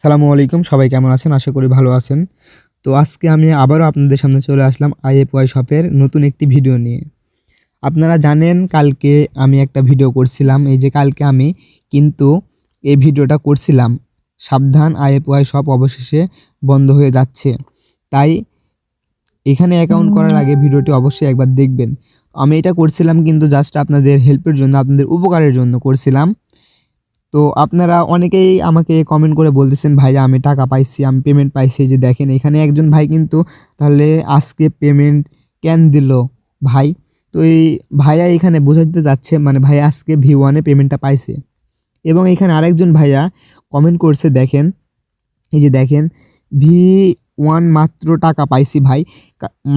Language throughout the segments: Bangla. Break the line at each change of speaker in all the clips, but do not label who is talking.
সালামু আলাইকুম, সবাই কেমন আছেন? আশা করি ভালো আছেন। তো আজকে আমি আবারও আপনাদের সামনে চলে আসলাম আইএফওয়াই শপের নতুন একটি ভিডিও নিয়ে। আপনারা জানেন কালকে আমি একটা ভিডিও করছিলাম। এই যে কালকে আমি কিন্তু এই ভিডিওটা করছিলাম। সাবধান, আইএফওয়াই শপ অবশেষে বন্ধ হয়ে যাচ্ছে। তাই এখানে অ্যাকাউন্ট করার আগে ভিডিওটি অবশ্যই একবার দেখবেন। আমি এটা করছিলাম কিন্তু জাস্ট আপনাদের হেল্পের জন্য, আপনাদের উপকারের জন্য করছিলাম। তো আপনারা অনেকেই আমাকে কমেন্ট করে বলতেছেন, ভাইয়া আমি টাকা পাইছি, আমি পেমেন্ট পাইছি। এই যে দেখেন এখানে একজন ভাই কিন্তু তাহলে আজকে পেমেন্ট কেন দিল ভাই? তো এই ভাইয়া এখানে বোঝাতে যাচ্ছে, মানে ভাইয়া আজকে V1 এ পেমেন্টটা পাইছে। এবং এখানে আরেকজন ভাইয়া কমেন্ট করছে, দেখেন এই যে দেখেন V1 মাত্র টাকা পাইছি ভাই,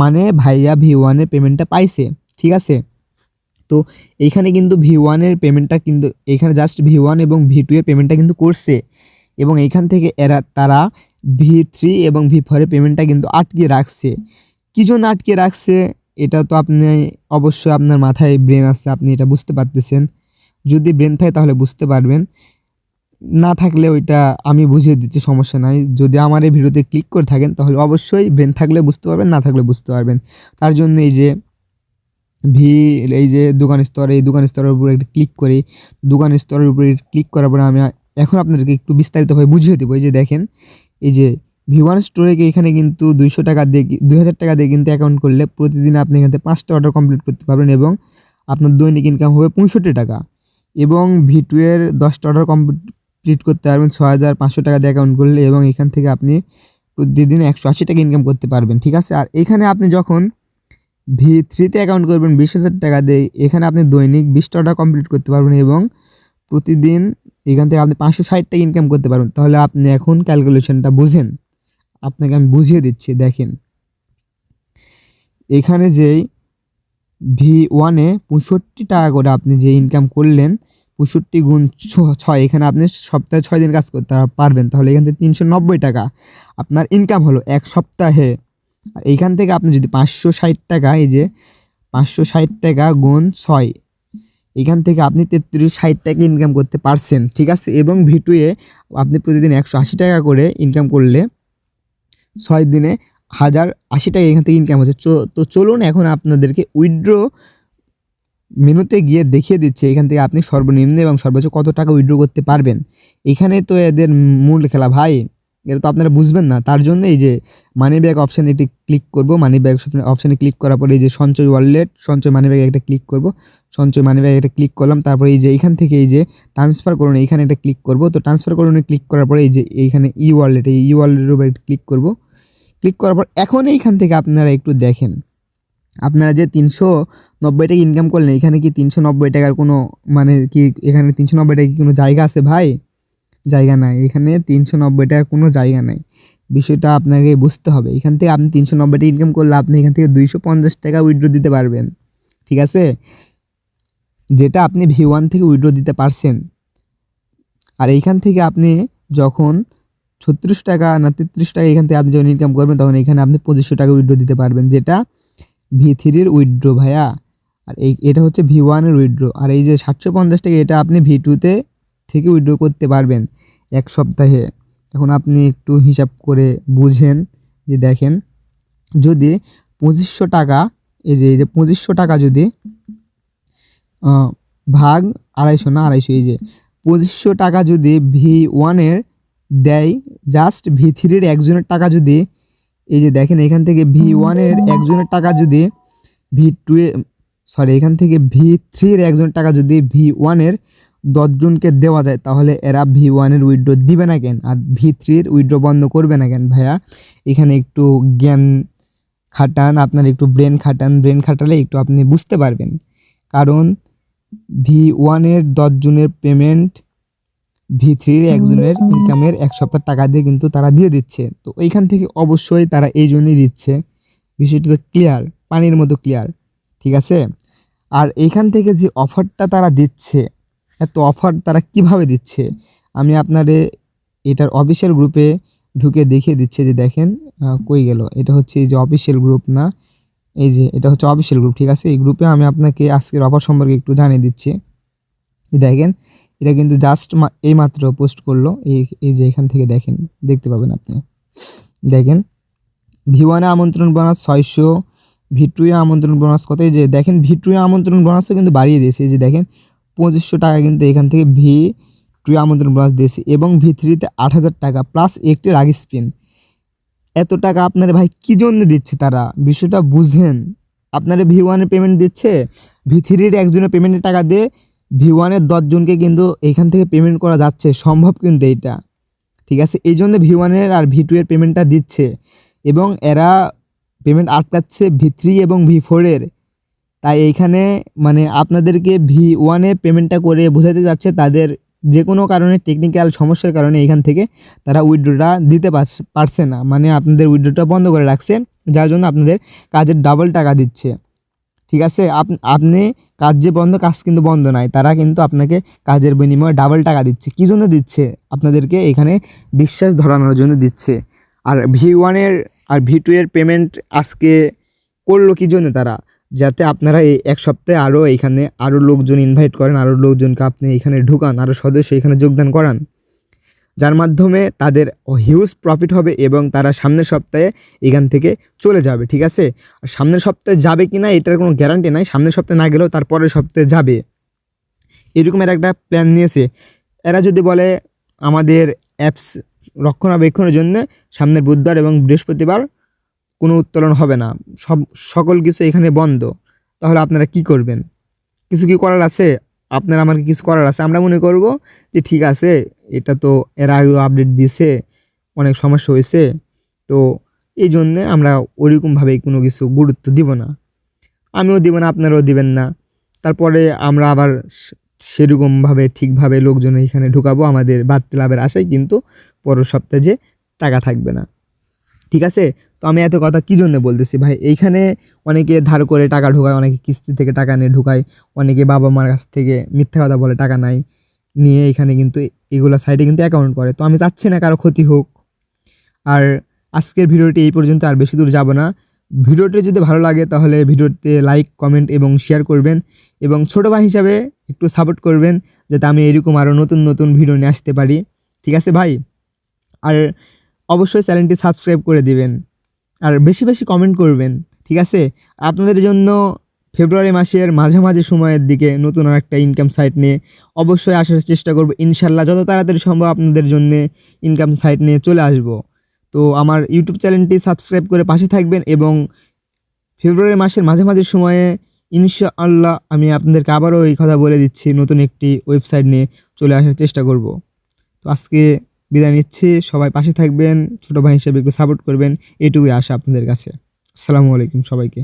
মানে ভাইয়া V1 এর পেমেন্টটা পাইছে, ঠিক আছে? তো এইখানে কিন্তু V1 এর পেমেন্টটা কিন্তু এখানে জাস্ট V1 এবং V2 এর পেমেন্টটা কিন্তু করছে, এবং এইখান থেকে তারা V3 এবং V4 এর পেমেন্টটা কিন্তু আটকে রাখছে। কী জন্য আটকে রাখছে এটা তো আপনি অবশ্যই, আপনার মাথায় ব্রেন আছে, আপনি এটা বুঝতে পারতেছেন। যদি ব্রেন থাকে তাহলে বুঝতে পারবেন, না থাকলে ওইটা আমি বুঝিয়ে দিচ্ছি, সমস্যা নাই। যদি আমার এই ভিডিওতে ক্লিক করে থাকেন তাহলে অবশ্যই ব্রেন থাকলে বুঝতে পারবেন, না থাকলে বুঝতে পারবেন। তার জন্য এই যে এই যে দোকান স্তর, এই দোকান স্তরের উপরে একটা ক্লিক করি। দোকান স্তরের উপরে ক্লিক করার পরে আমি এখন আপনাদেরকে একটু বিস্তারিতভাবে বুঝিয়ে দেবো। এই যে দেখেন, এই যে V1 স্টোরে এখানে কিন্তু 200 টাকা দিয়ে 2000 টাকা দিয়ে কিন্তু অ্যাকাউন্ট করলে প্রতিদিন আপনি এখান থেকে 5টা অর্ডার কমপ্লিট করতে পারবেন, এবং আপনার দৈনিক ইনকাম হবে 65 টাকা। এবং V2 এর 10টা অর্ডার কমপ্লিট করতে পারবেন 6500 টাকা দিয়ে অ্যাকাউন্ট করলে, এবং এখান থেকে আপনি প্রতিদিন 180 টাকা ইনকাম করতে পারবেন, ঠিক আছে? আর এখানে আপনি যখন V3 তে অ্যাকাউন্ট করবেন 20,000 টাকা দিয়ে, এখানে আপনি দৈনিক 20টা অর্ডার কমপ্লিট করতে পারবেন, এবং প্রতিদিন এখান থেকে আপনি 560 টাকা ইনকাম করতে পারবেন। তাহলে আপনি এখন ক্যালকুলেশনটা বুঝেন, আপনাকে আমি বুঝিয়ে দিচ্ছি। দেখেন এখানে যেই V1 এ 65 টাকা করে আপনি যে ইনকাম করলেন, 65 গুণ 6, এখানে আপনি সপ্তাহে 6 দিন কাজ করতে পারবেন। তাহলে এখান থেকে 390 টাকা আপনার ইনকাম হলো এক সপ্তাহে। আর এইখান থেকে আপনি যদি 560 টাকা, এই যে 560 টাকা গুণ 6, এখান থেকে আপনি 3360 টাকা ইনকাম করতে পারছেন, ঠিক আছে? এবং V2 এ আপনি প্রতিদিন 180 টাকা করে ইনকাম করলে 6 দিনে 1080 টাকা এখান থেকে ইনকাম হচ্ছে। তো চলুন এখন আপনাদেরকে উইথড্র মেনুতে গিয়ে দেখিয়ে দিচ্ছে এখান থেকে আপনি সর্বনিম্ন এবং সর্বোচ্চ কত টাকা উইথড্র করতে পারবেন। এখানে তো এদের মূল খেলা ভাই, এটা তো আপনারা বুঝবেন না। তার জন্য এই যে মানি ব্যাক অপশানে এটি ক্লিক করব। মানি ব্যাক অপশানে ক্লিক করার পরে এই যে সঞ্চয় ওয়ালেট, সঞ্চয় মানি ব্যাগে একটা ক্লিক করব। সঞ্চয় মানি ব্যাগে একটা ক্লিক করলাম। তারপরে এই যে এইখান থেকে এই যে ট্রান্সফার করুন, এইখানে একটা ক্লিক করব। তো ট্রান্সফার করুন ক্লিক করার পরে এই যে এইখানে ই ওয়ালেট, এই ই ওয়ালেটের উপরে ক্লিক করব। ক্লিক করার পর এখন এইখান থেকে আপনারা একটু দেখেন, আপনারা যে 390 টাকা ইনকাম করলেন, এখানে কি 390 টাকার কোনো মানে কি, এখানে 390 টাকা কি কোনো জায়গা আছে ভাই? জায়গা নাই। এখানে 390 টাকার কোনো জায়গা নাই। বিষয়টা আপনাকে বুঝতে হবে। এখান থেকে আপনি 390 টাকা ইনকাম করলে আপনি এখান থেকে 250 টাকা উইথড্র দিতে পারবেন, ঠিক আছে? যেটা আপনি V1 থেকে উইথড্র দিতে পারছেন। আর এইখান থেকে আপনি যখন 36 টাকা না 33 টাকা এখান থেকে আপনি যখন ইনকাম করবেন, তখন এখানে আপনি 2500 টাকা উইথড্র দিতে পারবেন, যেটা V3 এর উইথড্র ভাইয়া। আর এটা হচ্ছে V1 এর উইথড্র। আর এই যে 750 টাকা এটা আপনি V2 থেকে উইথড্র করতে পারবেন এক সপ্তাহে। এখন আপনি একটু হিসাব করে বুঝেন, যে দেখেন যদি 2500 টাকা, এই যে 2500 টাকা যদি ভাগ 250, না 250, এই যে 2500 টাকা যদি V1 এর দেয়, জাস্ট V3 এর একজনের টাকা যদি, এই যে দেখেন এখান থেকে V1 এর একজনের টাকা যদি V2 এ, সরি, এখান থেকে V3 এর একজনের টাকা যদি V1 এর 10 জনকে দেওয়া যায়, তাহলে এরা V1 এর উইথড্র দিবে না কেন, আর V3 এর উইথড্র বন্ধ করবে না কেন ভাইয়া? এখানে একটু জ্ঞান খাটান, আপনার একটু ব্রেন খাটান। ব্রেন খাটালে একটু আপনি বুঝতে পারবেন। কারণ V1 এর 10 জনের পেমেন্ট V3 এর একজনের ইনকামের এক সপ্তাহ টাকা দিয়ে কিন্তু তারা দিয়ে দিচ্ছে। তো এইখান থেকে অবশ্যই তারা এই জন্যই দিচ্ছে। বিষয়টা তো ক্লিয়ার, পানির মতো ক্লিয়ার, ঠিক আছে? আর এইখান থেকে যে অফারটা তারা দিচ্ছে, এত অফার তারা কিভাবে দিচ্ছে, আমি আপনারে এটার অফিসিয়াল গ্রুপে ঢুকে দেখিয়ে দিচ্ছে। যে দেখেন কই গেল, এটা হচ্ছে এই যে অফিসিয়াল গ্রুপ, না এই যে এটা হচ্ছে অফিসিয়াল গ্রুপ, ঠিক আছে? এই গ্রুপে আমি আপনাকে আজকের অফার সম্পর্কে একটু জানিয়ে দিচ্ছি। দেখেন এটা কিন্তু জাস্ট এই মাত্র পোস্ট করলো। এই যে এখান থেকে দেখেন, দেখতে পাবেন আপনি। দেখেন V1 এ আমন্ত্রণ বোনাস 600, V2 এ আমন্ত্রণ বোনাস কত, এই যে দেখেন V2 এ আমন্ত্রণ বোনাসও কিন্তু বাড়িয়ে দিয়েছে। এই যে দেখেন 2500 টাকা কিন্তু এখান থেকে V2 এ আমন্ত্রণ বোনাস দিয়েছে, এবং V3 তে 8000 টাকা প্লাস একটি লাকি স্পিন। এত টাকা আপনার ভাই কী জন্য দিচ্ছে তারা, বিষয়টা বুঝেন। আপনারা V1 এর পেমেন্ট দিচ্ছে, V3 এর একজনের পেমেন্টের টাকা দিয়ে V1 এর 10 জনকে কিন্তু এইখান থেকে পেমেন্ট করা যাচ্ছে, সম্ভব কিন্তু এইটা, ঠিক আছে। এই জন্য V1 এর আর V2 এর পেমেন্টটা দিচ্ছে, এবং এরা পেমেন্ট আটকাচ্ছে V3 এবং V4 এর। তাই এইখানে মানে আপনাদেরকে V1 এ পেমেন্টটা করে বোঝাতে যাচ্ছে তাদের যে কোনো কারণে টেকনিক্যাল সমস্যার কারণে এখান থেকে তারা উইথড্রটা দিতে পারছে না, মানে আপনাদের উইথড্রটা বন্ধ করে রাখছে, যার জন্য আপনাদের কাজের ডাবল টাকা দিচ্ছে, ঠিক আছে। আপনি কাজ যে বন্ধ, কাজ কিন্তু বন্ধ নয়, তারা কিন্তু আপনাকে কাজের বিনিময়ে ডাবল টাকা দিচ্ছে। কী জন্য দিচ্ছে? আপনাদেরকে এখানে বিশ্বাস ধরানোর জন্য দিচ্ছে। আর V1 এর আর V2 এর পেমেন্ট আজকে করলো কী জন্য তারা, যাতে আপনারা এই এক সপ্তাহে আরও এইখানে আরও লোকজন ইনভাইট করেন, আরও লোকজনকে আপনি এখানে ঢুকান, আরও সদস্য এখানে যোগদান করান, যার মাধ্যমে তাদের হিউজ প্রফিট হবে এবং তারা সামনের সপ্তাহে এখান থেকে চলে যাবে, ঠিক আছে। আর সামনের সপ্তাহে যাবে কি না এটার কোনো গ্যারান্টি নাই, সামনের সপ্তাহে না গেলেও তার পরের সপ্তাহে যাবে, এরকমের একটা প্ল্যান নিয়েছে। এরা যদি বলে আমাদের অ্যাপস রক্ষণাবেক্ষণের জন্য সামনের বুধবার এবং বৃহস্পতিবার কোনো উত্তোলন হবে না, সকল কিছু এখানে বন্ধ, তাহলে আপনারা কি করবেন? কিছু কি করার আছে? আপনার আমার কি কিছু করার আছে? আমরা মনে করব যে ঠিক আছে, এটা তো এর আগেও আপডেট দিয়েছে, অনেক সমস্যা হয়েছে, তো এই জন্যে আমরা ওইরকমভাবে কোনো কিছু গুরুত্ব দিব না, আমিও দিব না, আপনারাও দিবেন না। তারপরে আমরা আবার সেরকমভাবে ঠিকভাবে লোকজন এখানে ঢুকাবো আমাদের বাড়তি লাভের আশায়, কিন্তু পরের সপ্তাহে যে টাকা থাকবে না, ঠিক আছে। তো আমি এত কথা কী জন্য বলতেছি ভাই, এইখানে অনেকে ধার করে টাকা ঢোকায়, অনেকে কিস্তি থেকে টাকা নিয়ে ঢুকায়, অনেকে বাবা মার কাছ থেকে মিথ্যা কথা বলে টাকা নাই নিয়ে এখানে কিন্তু এগুলো সাইডে কিন্তু অ্যাকাউন্ট করে। তো আমি চাচ্ছি না কারো ক্ষতি হোক। আর আজকের ভিডিওটি এই পর্যন্ত, আর বেশি দূর যাব না। ভিডিওটি যদি ভালো লাগে তাহলে ভিডিওতে লাইক, কমেন্ট এবং শেয়ার করবেন, এবং ছোটো ভাই হিসাবে একটু সাপোর্ট করবেন, যাতে আমি এরকম আরও নতুন নতুন ভিডিও নিয়ে আসতে পারি, ঠিক আছে ভাই। আর অবশ্যই চ্যানেলটি সাবস্ক্রাইব করে দিবেন, আর বেশি বেশি কমেন্ট করবেন, ঠিক আছে। আপনাদের জন্য ফেব্রুয়ারি মাসের মাঝামাঝি সময়ের দিকে নতুন আর একটা ইনকাম সাইট নিয়ে অবশ্যই আসার চেষ্টা করব ইনশাল্লাহ, যত তাড়াতাড়ি সম্ভব আপনাদের জন্য ইনকাম সাইট নিয়ে চলে আসব। তো আমার ইউটিউব চ্যানেলটি সাবস্ক্রাইব করে পাশে থাকবেন, এবং ফেব্রুয়ারি মাসের মাঝামাঝি সময়ে ইনশাআল্লাহ আমি আপনাদেরকে আবারও এই কথা বলে দিচ্ছি, নতুন একটি ওয়েবসাইট নিয়ে চলে আসার চেষ্টা করব। তো আজকে বিদায় নিচ্ছি, সবাই পাশে থাকবেন, ছোটো ভাই হিসেবে একটু সাপোর্ট করবেন, এটুকুই আশা আপনাদের কাছে। আসসালামু আলাইকুম সবাইকে।